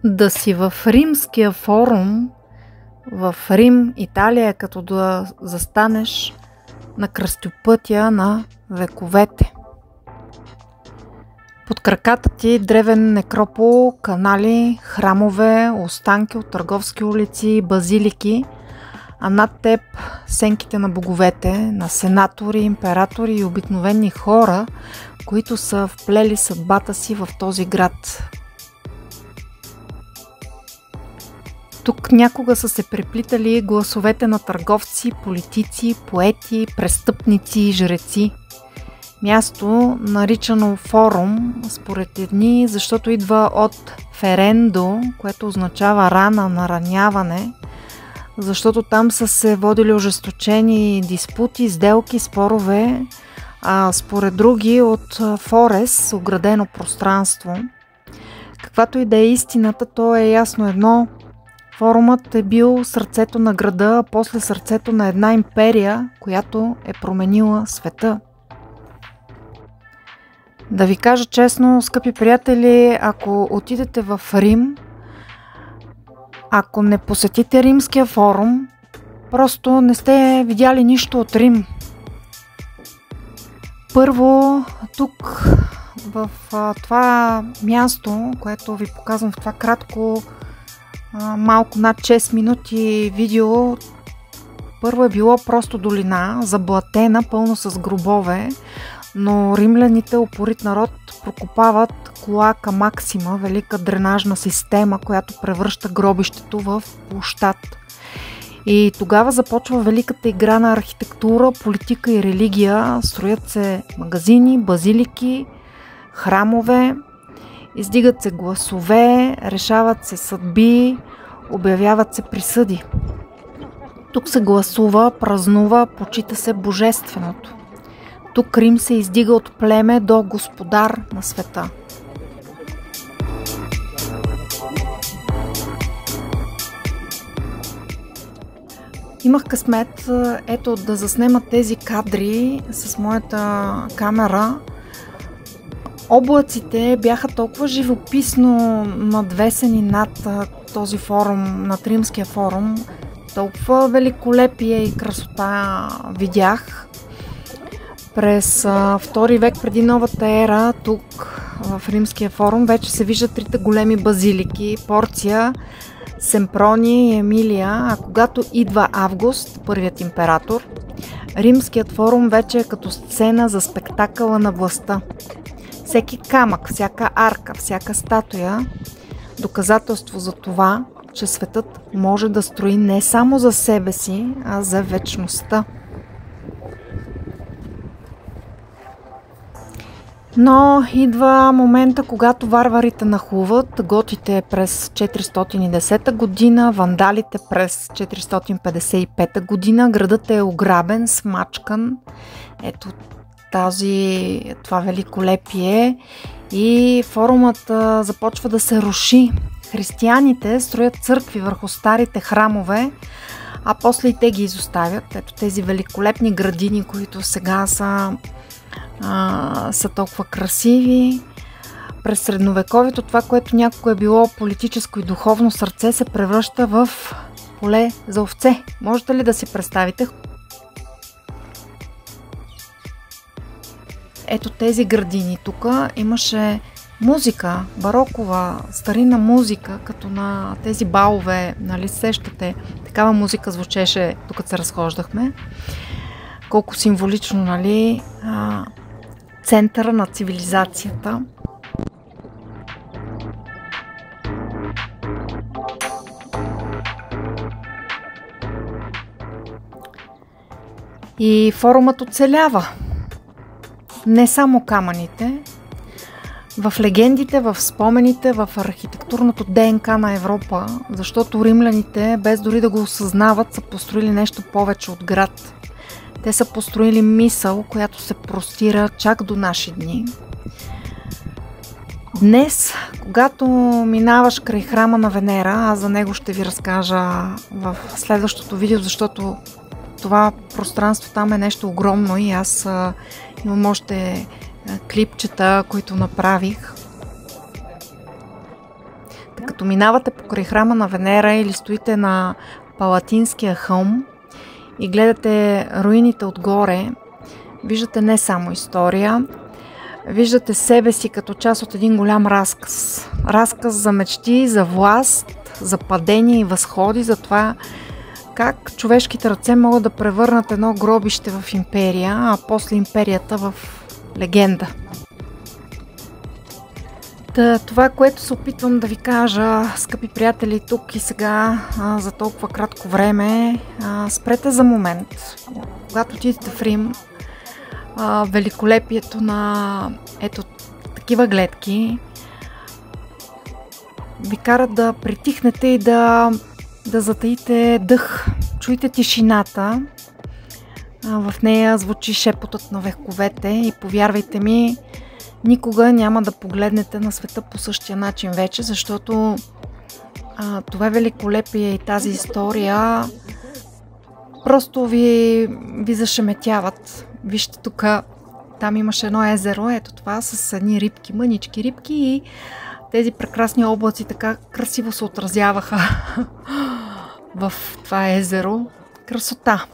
Да си в Римския форум, в Рим, Италия, е като да застанеш на кръстопътя на вековете. Под краката ти древен некропол, канали, храмове, останки от търговски улици, базилики, а над теб сенките на боговете, на сенатори, императори и обикновени хора, които са вплели съдбата си в този град. Тук някога са се преплитали гласовете на търговци, политици, поети, престъпници и жреци. Място, наричано форум, според едни, защото идва от ферендо, което означава рана, нараняване, защото там са се водили ожесточени диспути, сделки, спорове, а според други от форес, оградено пространство. Каквато и да е истината, то е ясно едно. Форумът е бил сърцето на града, а после сърцето на една империя, която е променила света. Да ви кажа честно, скъпи приятели, ако отидете в Рим, ако не посетите Римския форум, просто не сте видяли нищо от Рим. Първо, тук в това място, което ви показвам в това кратко, малко над 6 минути видео, първо е било просто долина, заблатена, пълно с гробове, но римляните, упорит народ, прокопават Клоака Максима, велика дренажна система, която превръща гробището в площад. И тогава започва великата игра на архитектура, политика и религия. Строят се магазини, базилики, храмове, издигат се гласове, решават се съдби, обявяват се присъди. Тук се гласува, празнува, почита се божественото. Тук Рим се издига от племе до господар на света. Имах късмет, ето, да заснема тези кадри с моята камера. Облаците бяха толкова живописно надвесени над този форум, над Римския форум. Толкова великолепие и красота видях. През 2 век преди новата ера, тук в Римския форум, вече се виждат трите големи базилики – Порция, Семпрони и Емилия, а когато идва Август, първият император, Римският форум вече е като сцена за спектакъла на властта. Всеки камък, всяка арка, всяка статуя – доказателство за това, че светът може да строи не само за себе си, а за вечността. Но идва момента, когато варварите нахлуват, готите през 410 година, вандалите през 455 година, градът е ограбен, смачкан. Ето това великолепие и форумът започва да се руши. Християните строят църкви върху старите храмове, а после и те ги изоставят. Ето тези великолепни градини, които сега са толкова красиви. През средновековието това, което някога е било политическо и духовно сърце, се превръща в поле за овце. Можете ли да си представите? Ето тези градини. Тук имаше музика, барокова, старинна музика, като на тези балове, нали сещате? Такава музика звучеше, докато се разхождахме. Колко символично, нали? Центъра на цивилизацията. И форумът оцелява. Не само камъните. В легендите, в спомените, в архитектурното ДНК на Европа, защото римляните, без дори да го осъзнават, са построили нещо повече от град. Те са построили мисъл, която се простира чак до наши дни. Днес, когато минаваш край храма на Венера, аз за него ще ви разкажа в следващото видео, защото това пространство там е нещо огромно и аз имам още клипчета, които направих. Като минавате покрай храма на Венера или стоите на Палатинския хълм и гледате руините отгоре, виждате не само история, виждате себе си като част от един голям разказ. Разказ за мечти, за власт, за падения и възходи, за това как човешките ръце могат да превърнат едно гробище в империя, а после империята в легенда. Това, което се опитвам да ви кажа, скъпи приятели, тук и сега, за толкова кратко време, спрете за момент. Когато отидете в Рим, великолепието на ето такива гледки ви карат да притихнете и да затаите дъх. Чуйте тишината. В нея звучи шепотът на вековете и повярвайте ми, никога няма да погледнете на света по същия начин вече, защото това великолепие и тази история просто ви зашеметяват. Вижте тук, там имаше едно езеро, ето това, с едни рибки, мънички рибки и тези прекрасни облаци така красиво се отразяваха в това езеро. Красота!